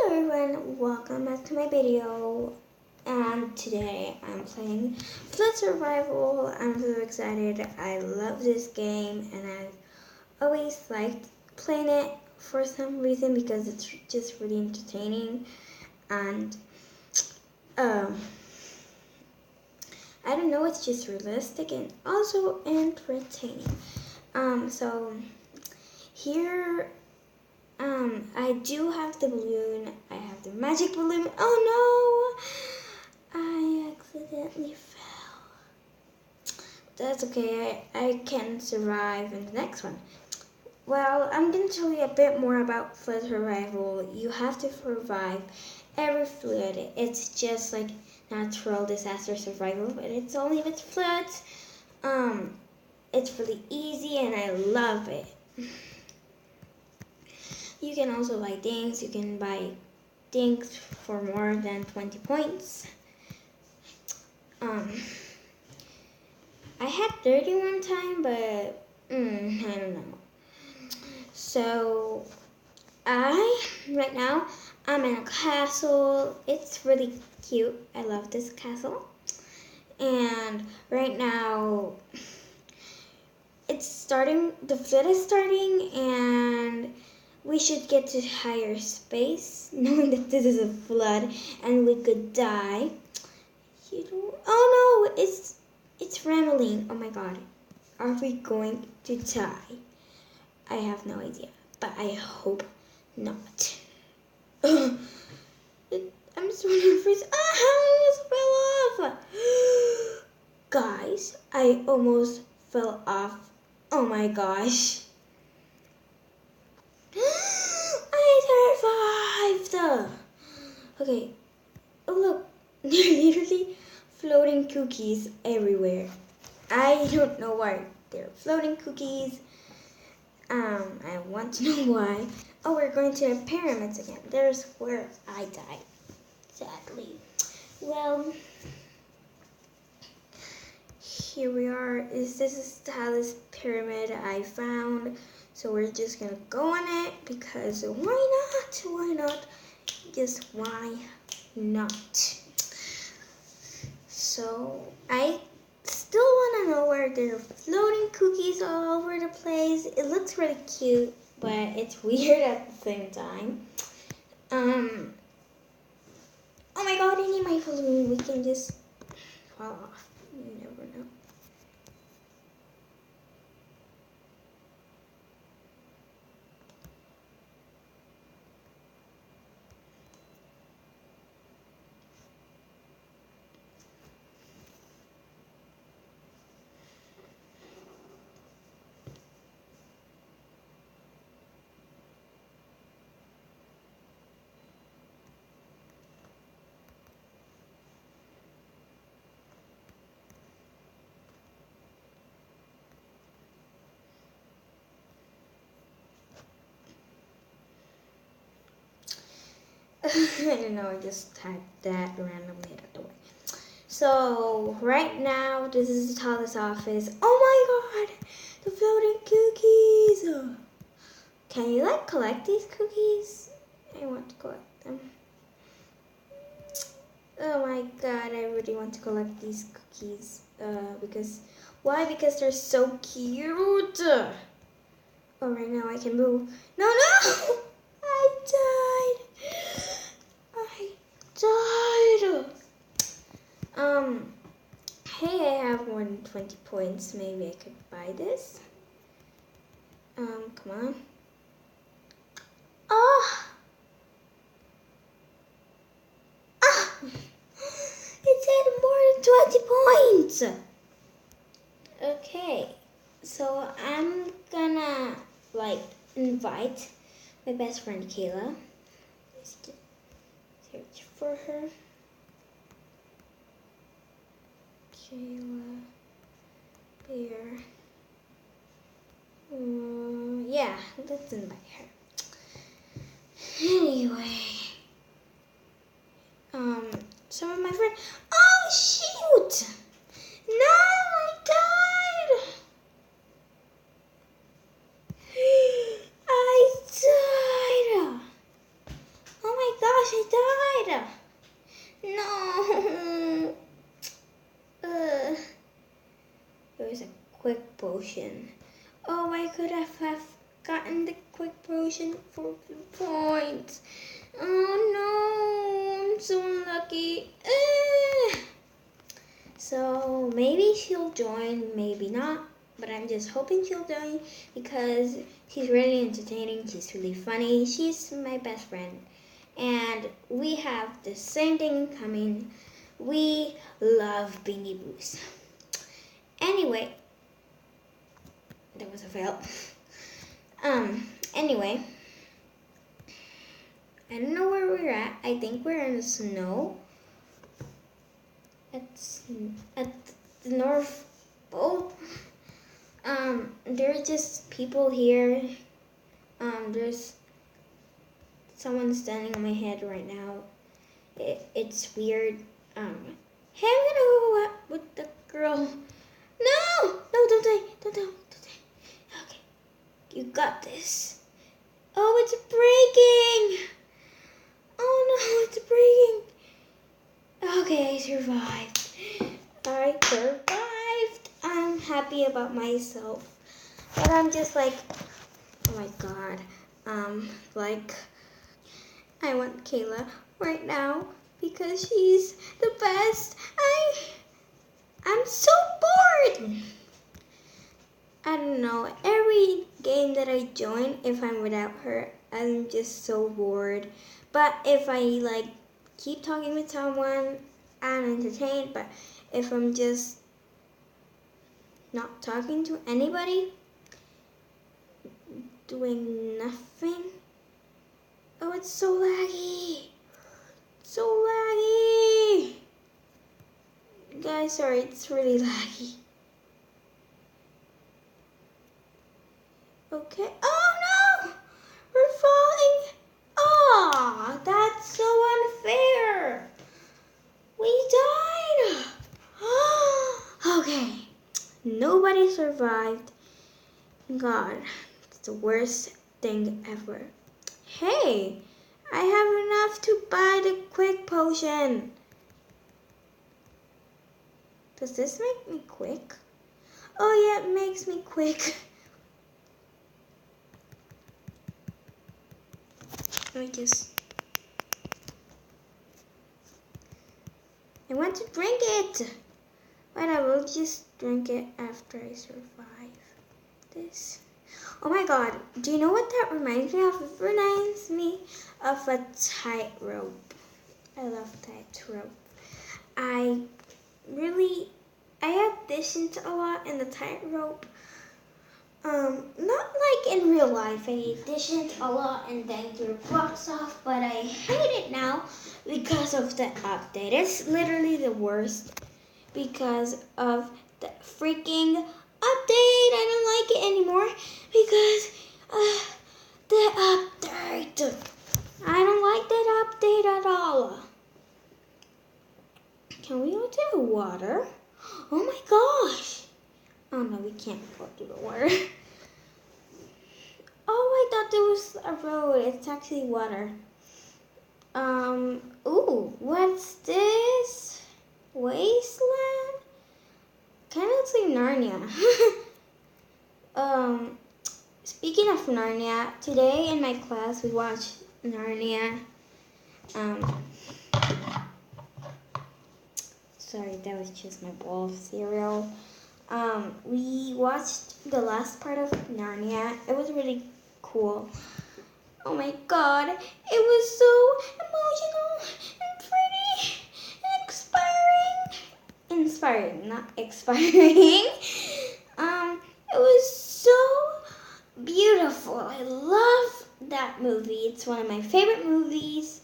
Hello everyone, welcome back to my video. And today I'm playing Flood Survival. I'm so excited. I love this game and I've always liked playing it for some reason because it's just really entertaining and I don't know, it's just realistic and also entertaining. So here I do have the balloon. I have the magic balloon. Oh no! I accidentally fell. That's okay. I can survive in the next one. Well, I'm going to tell you a bit more about flood survival. You have to survive every flood. It's just like natural disaster survival, but it's only with floods. It's really easy and I love it. You can also buy things. You can buy things for more than 20 points. I had 31 time, but I don't know. So right now I'm in a castle. It's really cute. I love this castle. And right now it's starting. The flood is starting, and we should get to higher space, knowing that this is a flood and we could die. Oh no, it's rambling. Oh my god, are we going to die? I have no idea, but I hope not. I'm so nervous. I almost fell off. Guys, I almost fell off. Oh my gosh. I survived! Okay. Oh look, there are literally floating cookies everywhere. I don't know why they're floating cookies. I want to know why. Oh, we're going to the pyramids again. There's where I died, sadly. Well, here we are. This is the tallest pyramid I found. So we're just gonna go on it because why not? Why not? Just why not? So I still wanna know where there are floating cookies all over the place. It looks really cute, but it's weird at the same time. Oh my god, I need my balloon. We can just fall off. You never know. I don't know, I just typed that randomly out of the way. So, right now, this is the tallest office. Oh my god! The floating cookies! Can you, like, collect these cookies? I want to collect them. Oh my god, I really want to collect these cookies. Why? Because they're so cute! Oh, right now I can move. No! I died! Hey, I have 120 points. Maybe I could buy this. Come on. It said more than 20 points. Okay, so I'm gonna invite my best friend Kayla. Let's search for her. Kayla Bear. Yeah, let's invite her. Anyway, some of my friends. Oh shoot! No, I died. I died. Oh my gosh. gosh, I died. No. There was a quick potion. Oh, I could have gotten the quick potion for 2 points. Oh no, I'm so unlucky. So maybe she'll join, maybe not. But I'm just hoping she'll join because she's really entertaining. She's really funny. She's my best friend. And we have the same thing in common. We love Beanie Boos. Anyway, that was a fail. Anyway, I don't know where we're at. I think we're in the snow. At the North Pole. There are just people here. There's someone standing on my head right now. It's weird. Hey, I'm gonna go out with the girl. No, don't die. Okay, you got this. Oh, it's breaking. Oh no, it's breaking. Okay, I survived. I'm happy about myself. But I'm just like, oh my god. I want Kayla right now because she's the best. I'm so bored. I don't know. Every game that I join, if I'm without her, I'm just so bored. But if I keep talking with someone, I'm entertained. But if I'm just not talking to anybody, doing nothing. Oh, it's so laggy. Guys, sorry, it's really laggy. Okay. Oh no! We're falling. Oh, that's so unfair. We died. Okay. Nobody survived. God, it's the worst thing ever. Hey, I have enough to buy the quick potion. Does this make me quick? Oh yeah, it makes me quick. I want to drink it. But I will just drink it after I survive this. Oh my god, do you know what that reminds me of? It reminds me of a tightrope. I love tightrope. I auditioned a lot in the tightrope. Not like in real life. I auditioned a lot and then threw blocks off, but I hate it now because of the update. It's literally the worst because of the freaking update. I don't like it anymore because the update. I don't like that update at all. Can we go to the water? Oh my gosh. Oh no, we can't go to the water. Oh, I thought there was a road. It's actually water. Ooh, what's this? Wasteland? Kind of looks like Narnia. Speaking of Narnia, today in my class we watched Narnia. Sorry, that was just my bowl of cereal. We watched the last part of Narnia. It was really cool. Oh my god, it was so emotional and pretty and inspiring, not expiring. It was so beautiful. I love that movie. It's one of my favorite movies.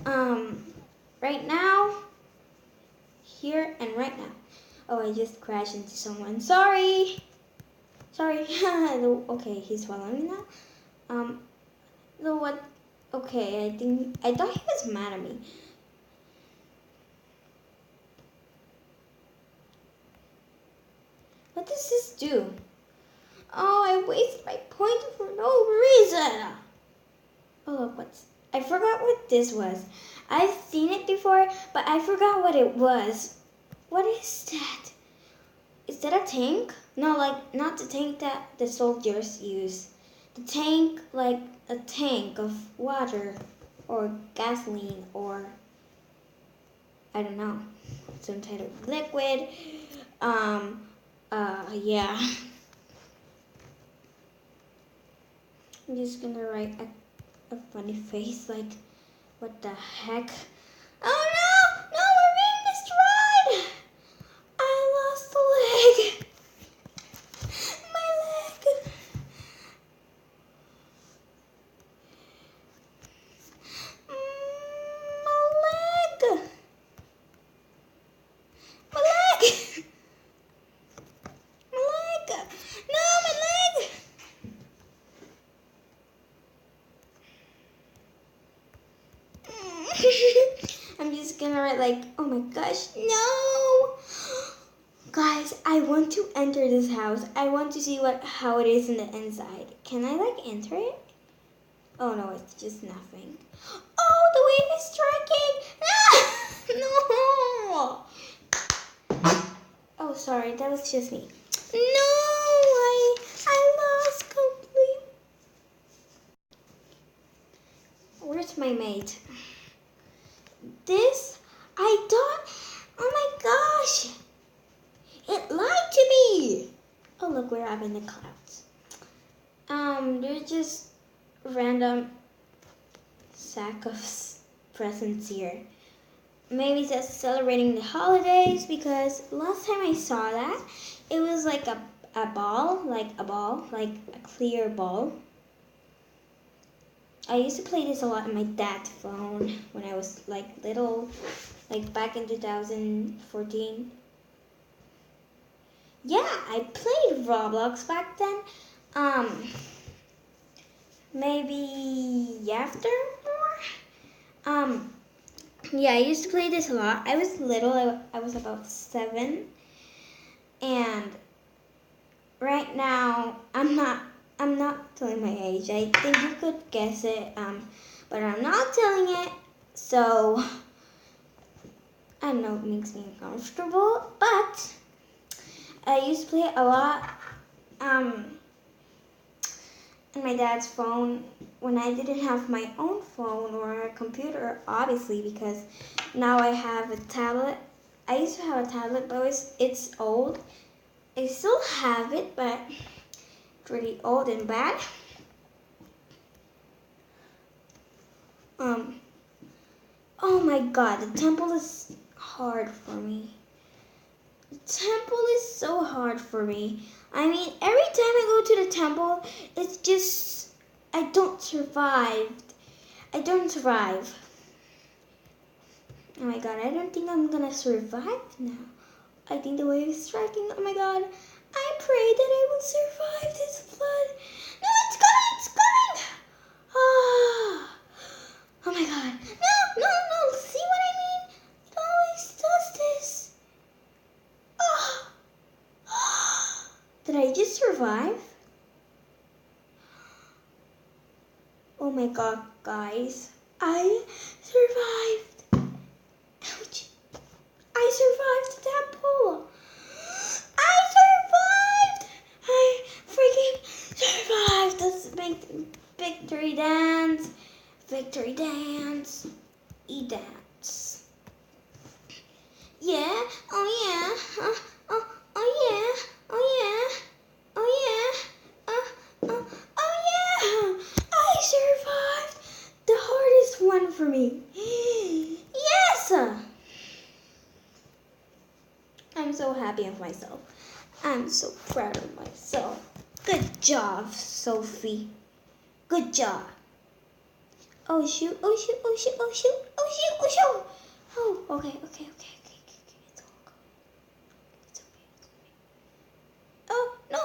Right now, here and right now. Oh, I just crashed into someone. Sorry. Okay, he's following me now. What? Okay, I thought he was mad at me. What does this do? Oh, I wasted my point for no reason. Oh, look, I forgot what this was. I've seen it before, but I forgot what it was. What is that? Is that a tank? No, like not the tank that the soldiers use. The tank, like a tank of water or gasoline or I don't know, some type of liquid. Yeah. I'm just gonna write a funny face, like, what the heck? Oh no! No, we're being destroyed! I lost the leg! My leg! My leg! My leg! My leg! No, my leg! I'm just gonna write like, oh my gosh, no! Guys, I want to enter this house. I want to see how it is in the inside. Can I like enter it? Oh no, it's just nothing. Oh, the wave is striking! No! Oh, sorry, that was just me. No, I lost completely. Where's my mate? This, I thought, oh my gosh, it lied to me. Oh look, we're up in the clouds. They're just random sack of presents here. Maybe it's celebrating the holidays because last time I saw that, it was like a ball, like a clear ball. I used to play this a lot on my dad's phone when I was like little, like back in 2014. Yeah, I played Roblox back then. Maybe after more. Yeah, I used to play this a lot. I was little. I was about 7, and right now I'm not telling my age. I think you could guess it, but I'm not telling it. So I don't know. It makes me uncomfortable, but I used to play it a lot. On my dad's phone when I didn't have my own phone or a computer, obviously, because now I have a tablet. I used to have a tablet, but it's old. I still have it, but it's really old and bad. Oh my god, the temple is hard for me. The temple is so hard for me. I mean, every time I go to the temple, it's just, I don't survive. I don't survive. Oh my god, I don't think I'm gonna survive now. I think the wave is striking. Oh my god, I pray that I will survive this flood. No, it's coming, it's coming. Oh my god. No, see what I mean? It always does this. Did I just survive? Oh my god, guys. I survived. Ouch. I survived the temple. I survived. I freaking survived. Let's make victory dance. Victory dance. E-dance. Yeah. Oh yeah. Oh yeah. Oh yeah. I survived the hardest one for me. Yes! I'm so happy of myself. I'm so proud of myself. Good job, Sophie. Good job. Oh shoot, oh shoot, oh shoot, oh shoot, oh shoot, oh shoot. Oh, okay. It's all good. It's okay. Oh, no!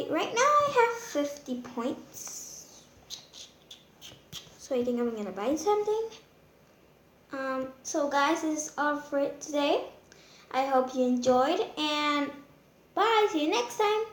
Right now I have 50 points. So I think I'm gonna buy something. So guys, this is all for it today. I hope you enjoyed, and bye. See you next time.